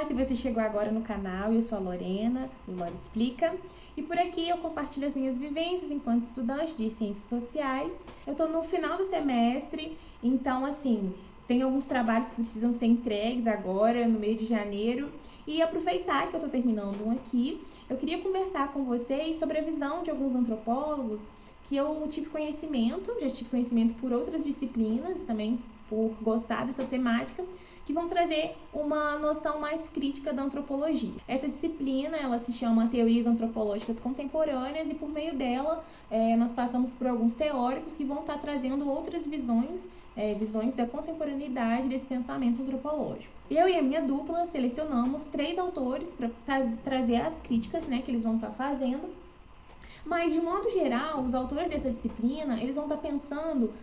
se você chegou agora no canal, eu sou a Lorena, do Lore Explica, e por aqui eu compartilho as minhas vivências enquanto estudante de Ciências Sociais. Eu tô no final do semestre, então assim, tem alguns trabalhos que precisam ser entregues agora, no mês de janeiro, e aproveitar que eu tô terminando um aqui, eu queria conversar com vocês sobre a visão de alguns antropólogos que eu tive conhecimento, já tive conhecimento por outras disciplinas, também por gostar dessa temática, que vão trazer uma noção mais crítica da antropologia. Essa disciplina, ela se chama Teorias Antropológicas Contemporâneas e por meio dela, nós passamos por alguns teóricos que vão estar trazendo outras visões da contemporaneidade desse pensamento antropológico. Eu e a minha dupla selecionamos 3 autores para trazer as críticas, que eles vão estar fazendo. Mas, de modo geral, os autores dessa disciplina, eles vão estar pensando,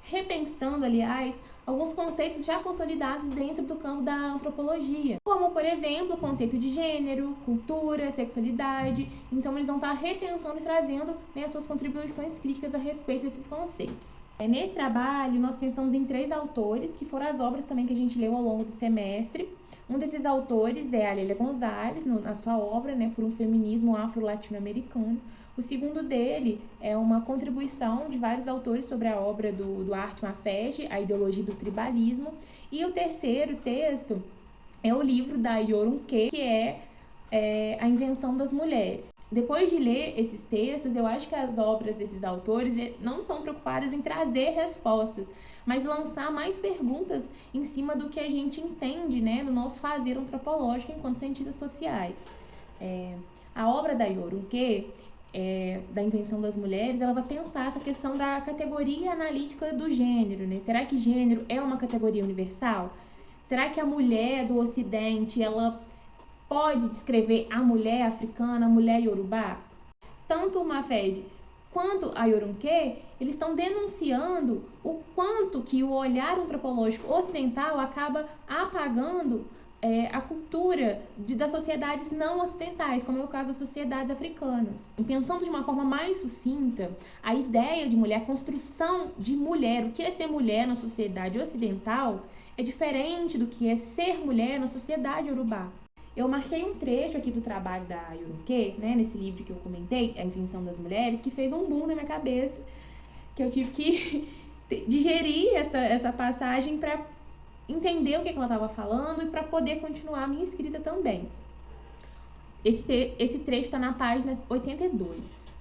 repensando, aliás, alguns conceitos já consolidados dentro do campo da antropologia, como, por exemplo, o conceito de gênero, cultura, sexualidade. Então, eles vão estar repensando e trazendo suas contribuições críticas a respeito desses conceitos. Nesse trabalho, nós pensamos em 3 autores, que foram as obras também que a gente leu ao longo do semestre. Um desses autores é a Lélia Gonzalez, na sua obra, Por um Feminismo Afro-Latino-Americano. O segundo dele é uma contribuição de vários autores sobre a obra do Arthur Mafege, A Ideologia do Tribalismo. E o terceiro texto é o livro da Yorun Ke, que é A Invenção das Mulheres. Depois de ler esses textos, eu acho que as obras desses autores não são preocupadas em trazer respostas, mas lançar mais perguntas em cima do que a gente entende, do nosso fazer antropológico enquanto cientistas sociais. A obra da Yorun Ke, da Invenção das Mulheres, ela vai pensar essa questão da categoria analítica do gênero, Será que gênero é uma categoria universal? Será que a mulher do Ocidente, ela pode descrever a mulher africana, a mulher iorubá? Tanto o Mafege quanto a Yorun Ke, eles estão denunciando o quanto que o olhar antropológico ocidental acaba apagando a cultura das sociedades não ocidentais, como é o caso das sociedades africanas. Pensando de uma forma mais sucinta, a ideia de mulher, a construção de mulher, o que é ser mulher na sociedade ocidental, é diferente do que é ser mulher na sociedade iorubá. Eu marquei um trecho aqui do trabalho da Yorun Ke, nesse livro que eu comentei, A Invenção das Mulheres, que fez um boom na minha cabeça, que eu tive que digerir essa passagem para entender o que ela estava falando e para poder continuar a minha escrita também. Esse trecho está na página 82.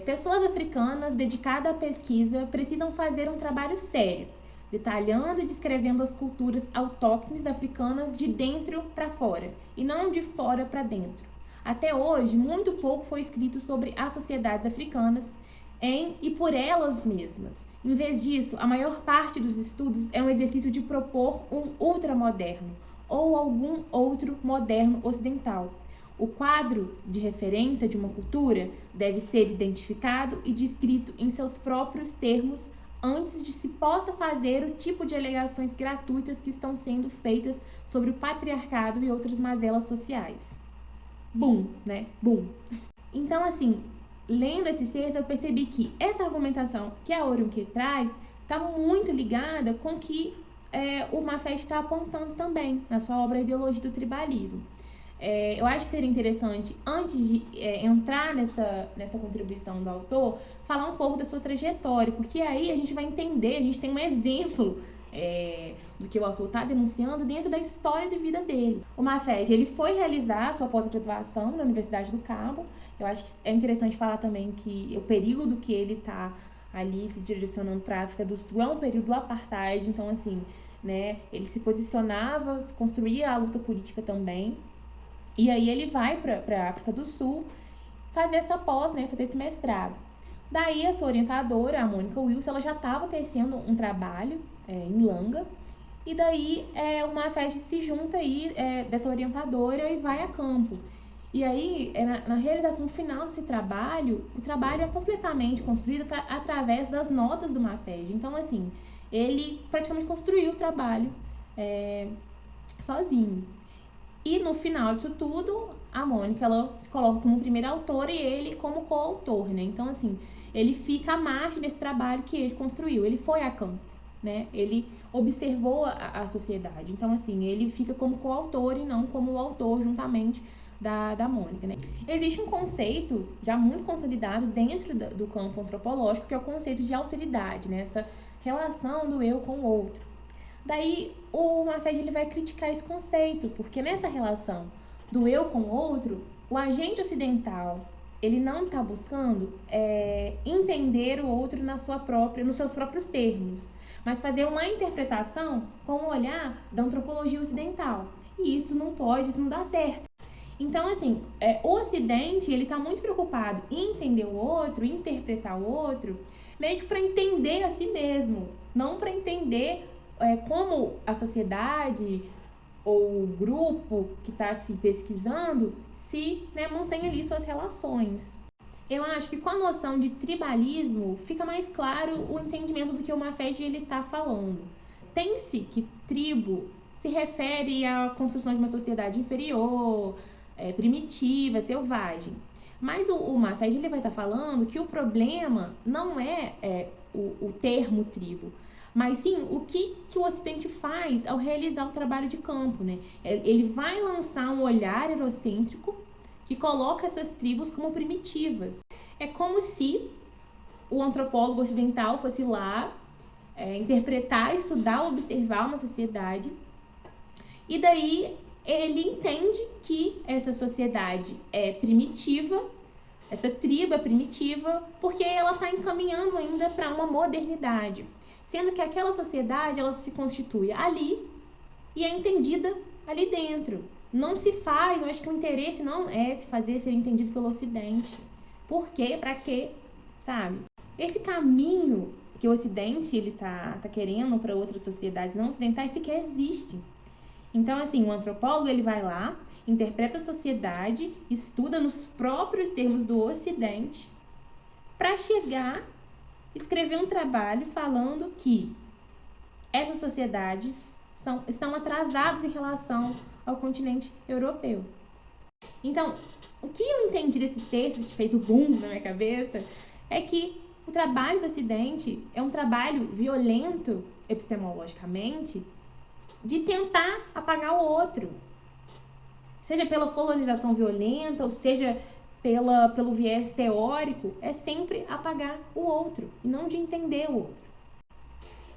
Pessoas africanas dedicadas à pesquisa precisam fazer um trabalho sério, detalhando e descrevendo as culturas autóctones africanas de dentro para fora, e não de fora para dentro. Até hoje, muito pouco foi escrito sobre as sociedades africanas em e por elas mesmas. Em vez disso, a maior parte dos estudos é um exercício de propor um ultramoderno, ou algum outro moderno ocidental. O quadro de referência de uma cultura deve ser identificado e descrito em seus próprios termos antes de se possa fazer o tipo de alegações gratuitas que estão sendo feitas sobre o patriarcado e outras mazelas sociais. Boom, Boom. Então, assim, lendo esses textos, eu percebi que essa argumentação que a Yorun Ke traz está muito ligada com o que o Mafege está apontando também na sua obra Ideologia do Tribalismo. Eu acho que seria interessante, antes de entrar nessa contribuição do autor, falar um pouco da sua trajetória, porque aí a gente vai entender, a gente tem um exemplo do que o autor está denunciando dentro da história de vida dele. O Mafege, ele foi realizar sua pós-graduação na Universidade do Cabo. Eu acho que é interessante falar também que o período que ele está ali se direcionando para a África do Sul é um período do apartheid, então assim, ele se posicionava, construía a luta política também. E aí ele vai para a África do Sul fazer essa pós, fazer esse mestrado. Daí a sua orientadora, a Mônica Wilson, ela já estava tecendo um trabalho em Langa. E daí o Mafege se junta aí dessa orientadora e vai a campo. E aí, na realização final desse trabalho, o trabalho é completamente construído através das notas do Mafege. Então, assim, ele praticamente construiu o trabalho sozinho. E no final disso tudo, a Mônica, ela se coloca como primeira autora e ele como coautor, Então, assim, ele fica à margem desse trabalho que ele construiu. Ele foi a campo. né? Ele observou a sociedade. Então, assim, ele fica como coautor e não como o autor juntamente da Mônica, né? Existe um conceito já muito consolidado dentro do campo antropológico, que é o conceito de alteridade, né? Essa relação do eu com o outro. Daí, o Maffei ele vai criticar esse conceito, porque nessa relação do eu com o outro, o agente ocidental ele não está buscando entender o outro nos seus próprios termos, mas fazer uma interpretação com o olhar da antropologia ocidental. E isso não pode, isso não dá certo. Então, assim, o Ocidente, ele está muito preocupado em entender o outro, em interpretar o outro, meio que para entender a si mesmo, não para entender como a sociedade ou o grupo que está se pesquisando se mantém ali suas relações. Eu acho que com a noção de tribalismo fica mais claro o entendimento do que o Maffei ele está falando. Tem-se que tribo se refere à construção de uma sociedade inferior, primitiva, selvagem. Mas o Maffei ele vai estar falando que o problema não é o termo tribo, mas sim o que o Ocidente faz ao realizar o trabalho de campo, né? Ele vai lançar um olhar eurocêntrico que coloca essas tribos como primitivas. É como se o antropólogo ocidental fosse lá interpretar, estudar, observar uma sociedade e daí ele entende que essa sociedade é primitiva, essa tribo é primitiva, porque ela está encaminhando ainda para uma modernidade, sendo que aquela sociedade ela se constitui ali e é entendida ali dentro. Não se faz, eu acho que o interesse não é se fazer ser entendido pelo Ocidente. Por quê? Para quê? Sabe? Esse caminho que o Ocidente ele tá querendo para outras sociedades não ocidentais sequer existe. Então, assim, o antropólogo ele vai lá, interpreta a sociedade, estuda nos próprios termos do Ocidente, para chegar, escrever um trabalho falando que essas sociedades estão atrasadas em relação ao continente europeu. Então, o que eu entendi desse texto, que fez o boom na minha cabeça, é que o trabalho do Ocidente é um trabalho violento, epistemologicamente, de tentar apagar o outro. Seja pela colonização violenta, ou seja pelo viés teórico, é sempre apagar o outro, e não de entender o outro.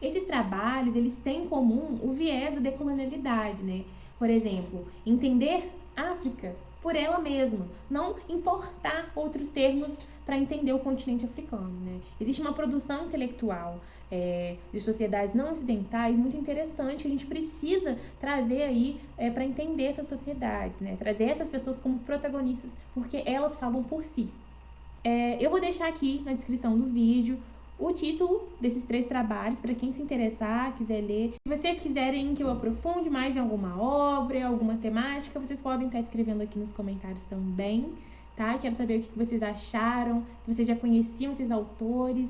Esses trabalhos, eles têm em comum o viés da decolonialidade, né? Por exemplo, entender África por ela mesma, não importar outros termos para entender o continente africano, né? Existe uma produção intelectual de sociedades não ocidentais muito interessante que a gente precisa trazer aí para entender essas sociedades, né? Trazer essas pessoas como protagonistas, porque elas falam por si. Eu vou deixar aqui na descrição do vídeo o título desses 3 trabalhos, para quem se interessar, quiser ler. Se vocês quiserem que eu aprofunde mais em alguma obra, alguma temática, vocês podem estar escrevendo aqui nos comentários também, tá? Quero saber o que vocês acharam, se vocês já conheciam esses autores,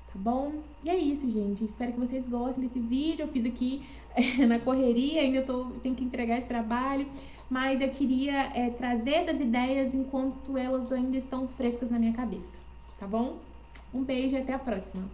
tá bom? E é isso, gente. Espero que vocês gostem desse vídeo. Eu fiz aqui na correria, ainda tenho que entregar esse trabalho, mas eu queria trazer essas ideias enquanto elas ainda estão frescas na minha cabeça, tá bom? Um beijo e até a próxima!